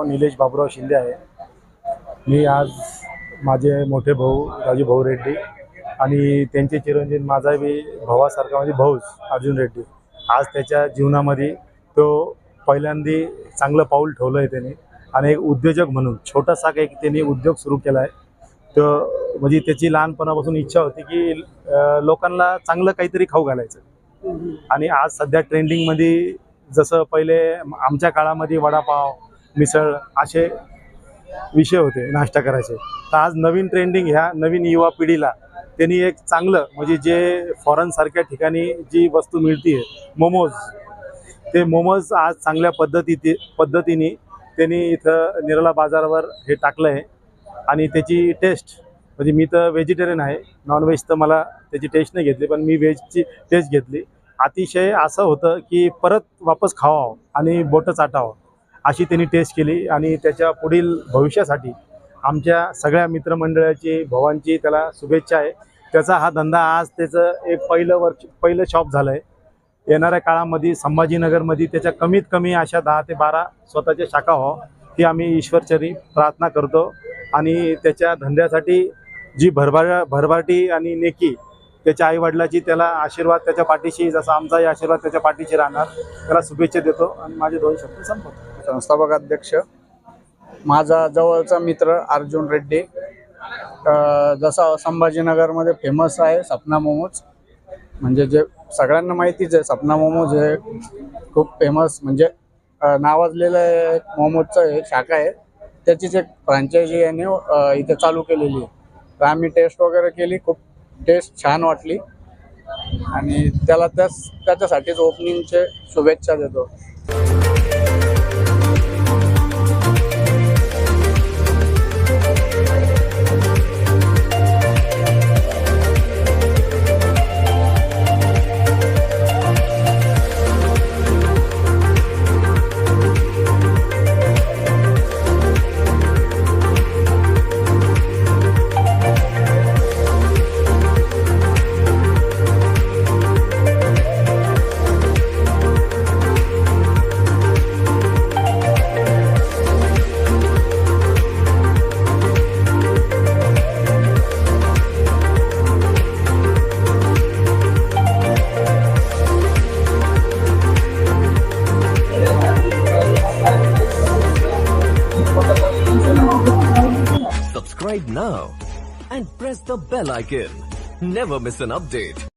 निलेश बाबूराव शिंदे आहे। मी आज माझे मोठे भाऊ राजू भाऊ रेड्डी आणि त्यांचे चिरंजीव माझा बी भावासारखा म्हणजे भाऊच अर्जुन रेड्डी आज त्याच्या जीवनामध्ये तो पहिल्यांदा चांगलं पाऊल ठेवलं आहे त्यांनी आणि एक उद्योजक म्हणून छोटासा एक त्यांनी उद्योग सुरू केला आहे। तर म्हणजे त्याची लहानपणापासून इच्छा होती की लोकांना चांगलं काहीतरी खाऊ घालायचं आणि आज सध्या ट्रेंडिंगमध्ये जसं पहिले आमच्या काळामध्ये वडापाव मिसळ असे विषय होते नाश्ता करायचे, तर आज नवीन ट्रेंडिंग ह्या नवीन युवा पिढीला त्यांनी एक चांगलं म्हणजे जे फॉरेनसारख्या ठिकाणी जी वस्तू मिळते मोमोज, ते मोमोज आज चांगल्या पद्धतीने त्यांनी इथं निराला बाजारावर हे टाकलं आहे आणि त्याची टेस्ट म्हणजे मी तर व्हेजिटेरियन आहे, नॉनव्हेज तर मला त्याची टेस्ट नाही घेतली, पण मी व्हेजची टेस्ट घेतली। अतिशय असं होतं की परत वापस खावावं आणि बोटं चाटावं अशी त्यांनी टेस्ट केली आणि त्याच्या पुढील भविष्यासाठी आमच्या सगळ्या मित्रमंडळाची भावांची त्याला शुभेच्छा आहे। त्याचा हा धंदा आज त्याचं एक पहिलं शॉप झालं आहे। येणाऱ्या काळामध्ये संभाजीनगरमध्ये त्याच्या कमीत कमी अशा 10 ते 12 स्वतःच्या शाखा व्हावं ही आम्ही ईश्वरचरी प्रार्थना करतो आणि त्याच्या धंद्यासाठी जी भरभराटी आणि नेकी त्याच्या आईवडिलाची त्याला आशीर्वाद त्याच्या पाठीशी जसा आमचाही आशीर्वाद त्याच्या पाठीशी राहणार त्याला शुभेच्छा देतो आणि माझे 2 शब्द संपवतो। संस्थापक अध्यक्ष माझा जवळचा मित्र अर्जुन रेड्डी, जसा संभाजीनगरमध्ये फेमस आहे सपना मोमोज, म्हणजे जे सगळ्यांना माहितीच आहे सपना मोमोज हे खूप फेमस म्हणजे नावाजलेलं मोमोजचं हे शाखा आहे, त्याचीच एक फ्रँचायझी याने इथे चालू केलेली आहे। तर आम्ही टेस्ट वगैरे केली, खूप टेस्ट छान वाटली आणि त्याला त्याच्यासाठीच ओपनिंगचे शुभेच्छा देतो। Subscribe now and press the bell icon. Never miss an update.